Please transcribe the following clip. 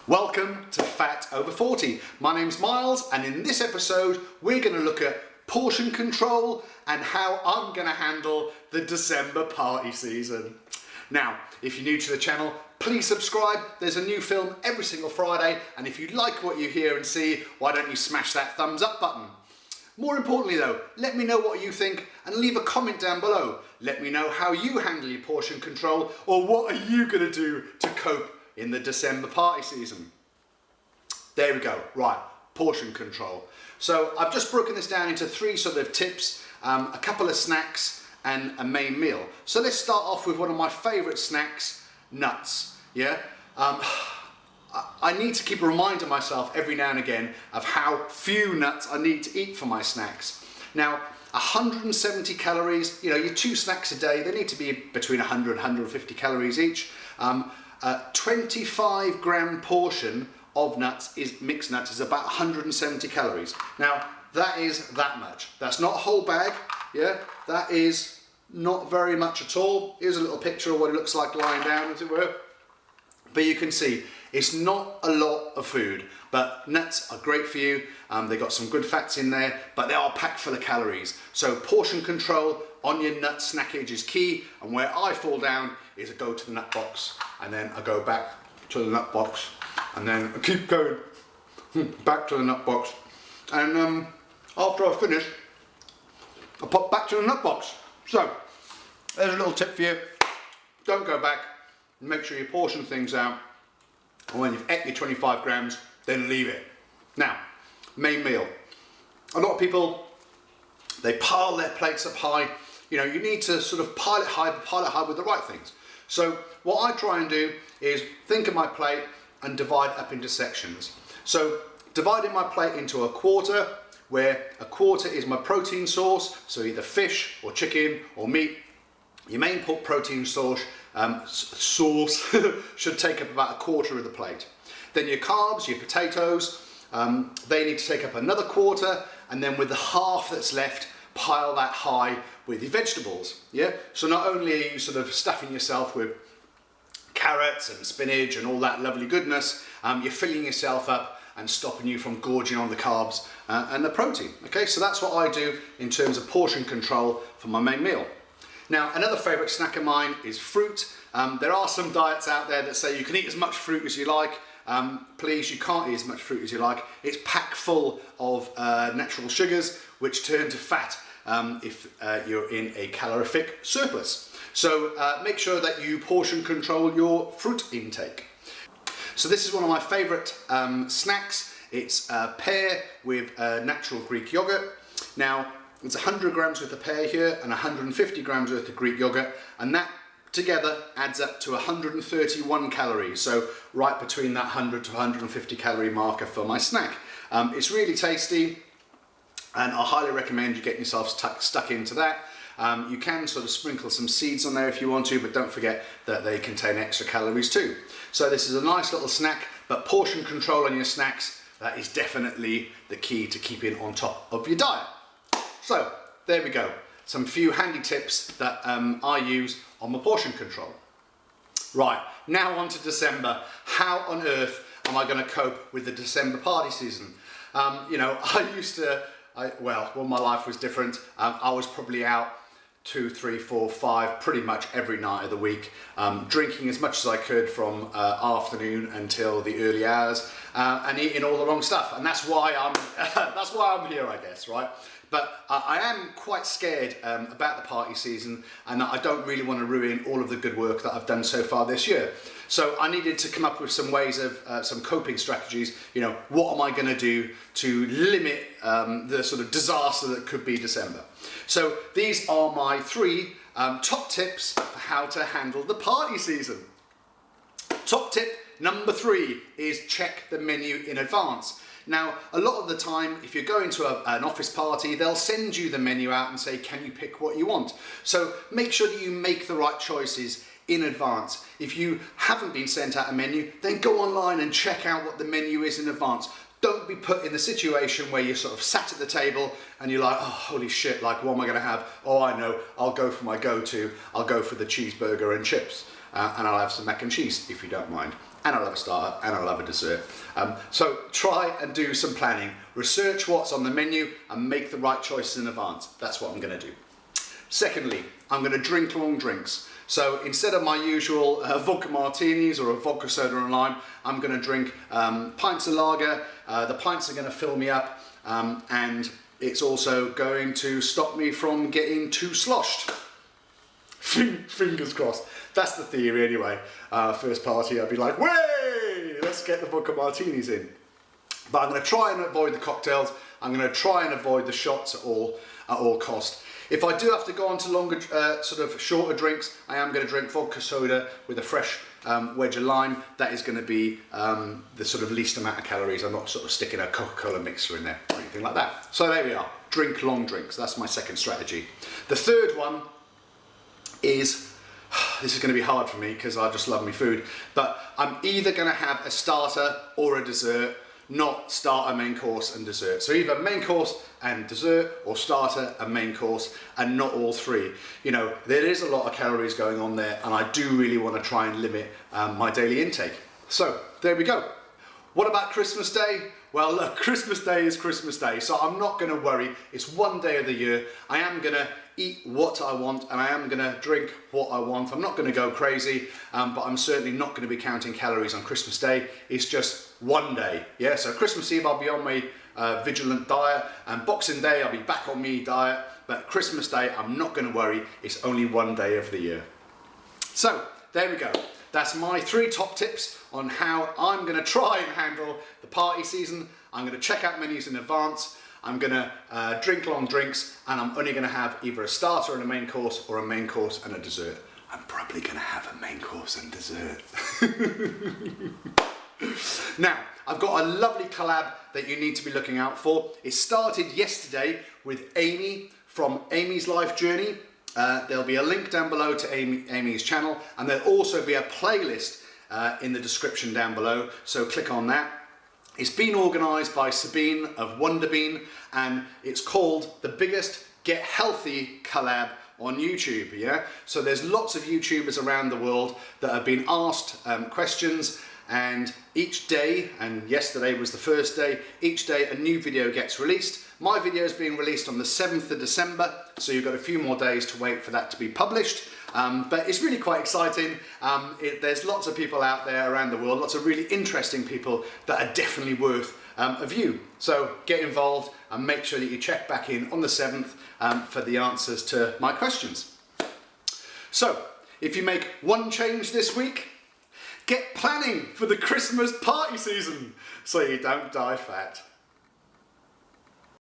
Welcome to Fat Over 40. My name's Miles, and in this episode we're going to look at portion control and how I'm going to handle the December party season. Now, if you're new to the channel, please subscribe. There's a new film every single Friday, and if you like what you hear and see, why don't you smash that thumbs up button? More importantly though, let me know what you think and leave a comment down below. Let me know how you handle your portion control, or what are you going to do to cope in the December party season. There we go, right, portion control. So I've just broken this down into three sort of tips, a couple of snacks and a main meal. So let's start off with one of my favourite snacks, nuts, yeah? I need to keep reminding myself every now and again of how few nuts I need to eat for my snacks. Now, 170 calories, you know, your 2 snacks a day, they need to be between 100 and 150 calories each. A 25 gram portion of nuts, mixed nuts, is about 170 calories. Now, that is that much. That's not a whole bag, yeah? That is not very much at all. Here's a little picture of what it looks like lying down, as it were. But you can see, it's not a lot of food, but nuts are great for you. They've got some good fats in there, but they are packed full of calories. So portion control on your nut snackage is key, and where I fall down is I go to the nut box, and then I go back to the nut box, and then I keep going back to the nut box, and after I finish, I pop back to the nut box. So there's a little tip for you. Don't go back. Make sure you portion things out, and when you've ate your 25 grams, then leave it. Now, main meal. A lot of people, they pile their plates up high. You know, you need to sort of pile it high with the right things. So what I try and do is think of my plate and divide up into sections. So dividing my plate into a quarter, where a quarter is my protein source, so either fish or chicken or meat. Your main protein source should take up about a quarter of the plate. Then your carbs, your potatoes, they need to take up another quarter, and then with the half that's left, pile that high with your vegetables. Yeah. So not only are you sort of stuffing yourself with carrots and spinach and all that lovely goodness, you're filling yourself up and stopping you from gorging on the carbs and the protein. Okay, so that's what I do in terms of portion control for my main meal. Now, another favourite snack of mine is fruit. There are some diets out there that say you can eat as much fruit as you like. Please, you can't eat as much fruit as you like. It's packed full of natural sugars, which turn to fat if you're in a calorific surplus. So make sure that you portion control your fruit intake. So this is one of my favourite snacks. It's pear with natural Greek yogurt. Now, it's 100 grams worth of pear here and 150 grams worth of Greek yogurt, and that together adds up to 131 calories, so right between that 100 to 150 calorie marker for my snack. It's really tasty, and I highly recommend you get yourself stuck into that. You can sort of sprinkle some seeds on there if you want to, but don't forget that they contain extra calories too. So this is a nice little snack, but portion control on your snacks, that is definitely the key to keeping on top of your diet. So there we go, some few handy tips that I use on my portion control. Right, now on to December. How on earth am I going to cope with the December party season? You know, well, when my life was different, I was probably out 2, 3, 4, 5, pretty much every night of the week, drinking as much as I could from afternoon until the early hours, and eating all the wrong stuff. And that's why I'm here, I guess, right? But I am quite scared about the party season, and I don't really want to ruin all of the good work that I've done so far this year. So I needed to come up with some ways of some coping strategies. You know, what am I going to do to limit the sort of disaster that could be December? So these are my 3 top tips for how to handle the party season. Top tip number 3 is check the menu in advance. Now, a lot of the time, if you're going to an office party, they'll send you the menu out and say, can you pick what you want? So make sure that you make the right choices in advance. If you haven't been sent out a menu, then go online and check out what the menu is in advance. Don't be put in the situation where you're sort of sat at the table and you're like, oh, holy shit, like, what am I going to have? Oh, I know, I'll go for my go-to. I'll go for the cheeseburger and chips, and I'll have some mac and cheese, if you don't mind. and I'll have a starter, and I'll have a dessert. So try and do some planning. Research what's on the menu and make the right choices in advance. That's what I'm going to do. Secondly, I'm going to drink long drinks. So instead of my usual vodka martinis or a vodka soda and lime, I'm going to drink pints of lager. The pints are going to fill me up, and it's also going to stop me from getting too sloshed. Fingers crossed. That's the theory anyway. First party, I'd be like, way, let's get the vodka martinis in. But I'm going to try and avoid the cocktails. I'm going to try and avoid the shots at all cost. If I do have to go on to longer, sort of shorter drinks, I am going to drink vodka soda with a fresh wedge of lime. That is going to be the sort of least amount of calories. I'm not sort of sticking a Coca-Cola mixer in there or anything like that. So there we are. Drink long drinks. That's my second strategy. The third one is, this is going to be hard for me because I just love my food, but I'm either going to have a starter or a dessert, not starter, main course and dessert. So either main course and dessert, or starter and main course, and not all three. You know, there is a lot of calories going on there, and I do really want to try and limit my daily intake. So there we go. What about Christmas Day? Well, look, Christmas Day is Christmas Day, so I'm not going to worry. It's one day of the year. I am going to eat what I want, and I am going to drink what I want. I'm not going to go crazy, but I'm certainly not going to be counting calories on Christmas Day. It's just one day. Yeah, so Christmas Eve I'll be on my vigilant diet, and Boxing Day I'll be back on me diet, but Christmas Day I'm not going to worry. It's only one day of the year. So there we go. That's my 3 top tips on how I'm going to try and handle the party season. I'm going to check out menus in advance. I'm going to drink long drinks, and I'm only going to have either a starter and a main course, or a main course and a dessert. I'm probably going to have a main course and dessert. Now, I've got a lovely collab that you need to be looking out for. It started yesterday with Amy from Amy's Life Journey. There'll be a link down below to Amy's channel, and there'll also be a playlist in the description down below, so click on that. It's been organised by Sabine of Wonderbean, and it's called the biggest Get Healthy collab on YouTube. Yeah, so there's lots of YouTubers around the world that have been asked questions, and each day, and yesterday was the first day, each day a new video gets released. My video is being released on the 7th of December, so you've got a few more days to wait for that to be published. But it's really quite exciting. There's lots of people out there around the world, lots of really interesting people that are definitely worth a view. So get involved and make sure that you check back in on the 7th for the answers to my questions. So if you make one change this week, get planning for the Christmas party season so you don't die fat.